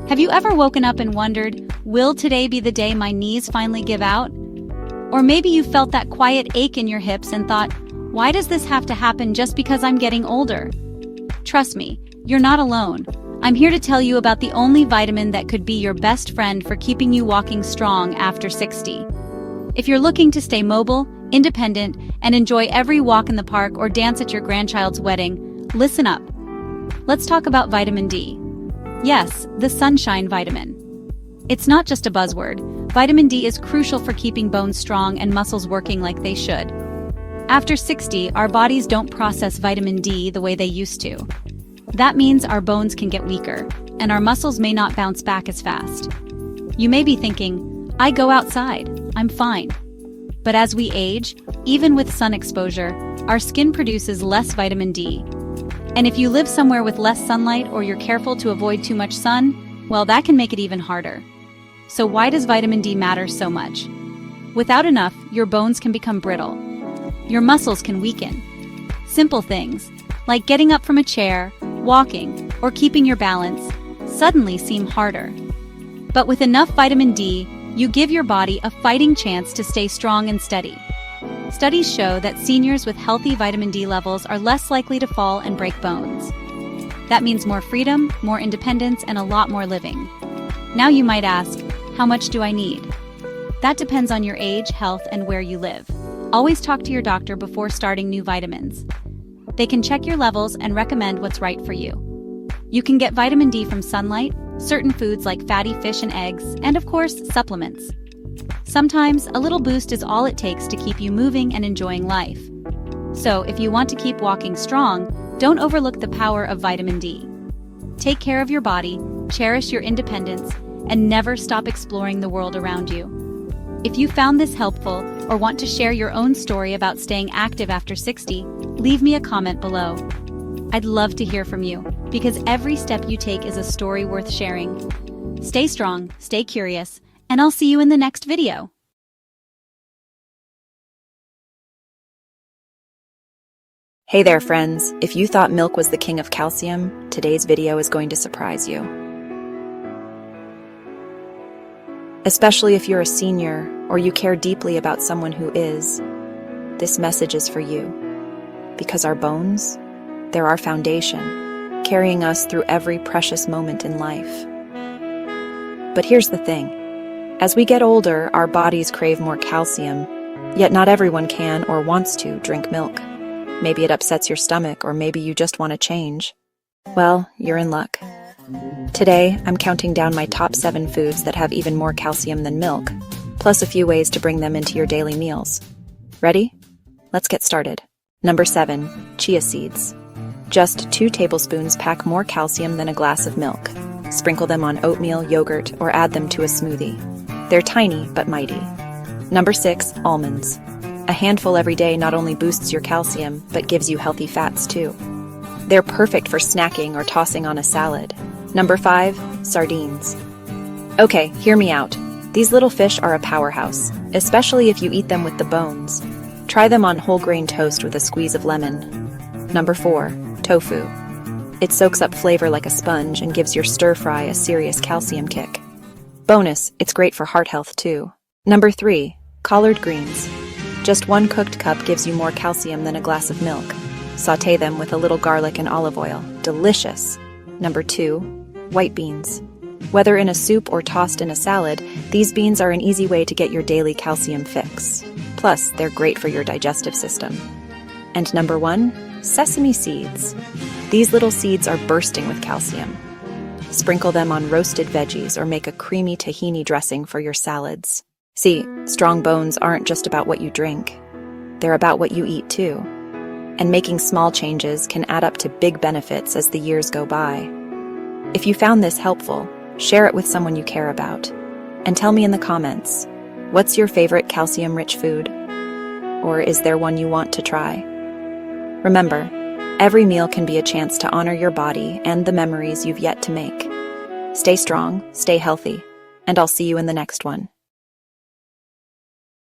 Have you ever woken up and wondered, will today be the day my knees finally give out? Or maybe you felt that quiet ache in your hips and thought, why does this have to happen just because I'm getting older? Trust me, you're not alone. I'm here to tell you about the only vitamin that could be your best friend for keeping you walking strong after 60. If you're looking to stay mobile, independent, and enjoy every walk in the park or dance at your grandchild's wedding, listen up. Let's talk about vitamin D. Yes, the sunshine vitamin. It's not just a buzzword. Vitamin D is crucial for keeping bones strong and muscles working like they should. After 60, our bodies don't process vitamin D the way they used to. That means our bones can get weaker, and our muscles may not bounce back as fast. You may be thinking, I go outside, I'm fine. But as we age, even with sun exposure, our skin produces less vitamin D. And if you live somewhere with less sunlight or you're careful to avoid too much sun, well, that can make it even harder. So why does vitamin D matter so much? Without enough, your bones can become brittle. Your muscles can weaken. Simple things, like getting up from a chair, walking, or keeping your balance, suddenly seem harder. But with enough vitamin D, you give your body a fighting chance to stay strong and steady. Studies show that seniors with healthy vitamin D levels are less likely to fall and break bones. That means more freedom, more independence, and a lot more living. Now you might ask, how much do I need? That depends on your age, health, and where you live. Always talk to your doctor before starting new vitamins. They can check your levels and recommend what's right for you. You can get vitamin D from sunlight, certain foods like fatty fish and eggs, and of course, supplements. Sometimes, a little boost is all it takes to keep you moving and enjoying life. So, if you want to keep walking strong, don't overlook the power of vitamin D. Take care of your body, cherish your independence, and never stop exploring the world around you. If you found this helpful or want to share your own story about staying active after 60, leave me a comment below. I'd love to hear from you, because every step you take is a story worth sharing. Stay strong, stay curious, and I'll see you in the next video. Hey there, friends. If you thought milk was the king of calcium, today's video is going to surprise you. Especially if you're a senior or you care deeply about someone who is, this message is for you. Because our bones, they're our foundation, carrying us through every precious moment in life. But here's the thing. As we get older, our bodies crave more calcium, yet not everyone can or wants to drink milk. Maybe it upsets your stomach, or maybe you just want to change. Well, you're in luck. Today, I'm counting down my top 7 foods that have even more calcium than milk, plus a few ways to bring them into your daily meals. Ready? Let's get started. Number 7, chia seeds. Just 2 tablespoons pack more calcium than a glass of milk. Sprinkle them on oatmeal, yogurt, or add them to a smoothie. They're tiny but mighty. Number 6, almonds. A handful every day not only boosts your calcium, but gives you healthy fats too. They're perfect for snacking or tossing on a salad. Number 5, sardines. Okay, hear me out. These little fish are a powerhouse, especially if you eat them with the bones. Try them on whole grain toast with a squeeze of lemon. Number 4, tofu. It soaks up flavor like a sponge and gives your stir-fry a serious calcium kick. Bonus, it's great for heart health too. Number 3, collard greens. Just 1 cooked cup gives you more calcium than a glass of milk. Sauté them with a little garlic and olive oil. Delicious. Number 2, white beans. Whether in a soup or tossed in a salad, these beans are an easy way to get your daily calcium fix. Plus, they're great for your digestive system. And number 1, sesame seeds. These little seeds are bursting with calcium. Sprinkle them on roasted veggies or make a creamy tahini dressing for your salads. See, strong bones aren't just about what you drink. They're about what you eat too. And making small changes can add up to big benefits as the years go by. If you found this helpful, share it with someone you care about. And tell me in the comments, what's your favorite calcium-rich food? Or is there one you want to try? Remember, every meal can be a chance to honor your body and the memories you've yet to make. Stay strong, stay healthy, and I'll see you in the next one.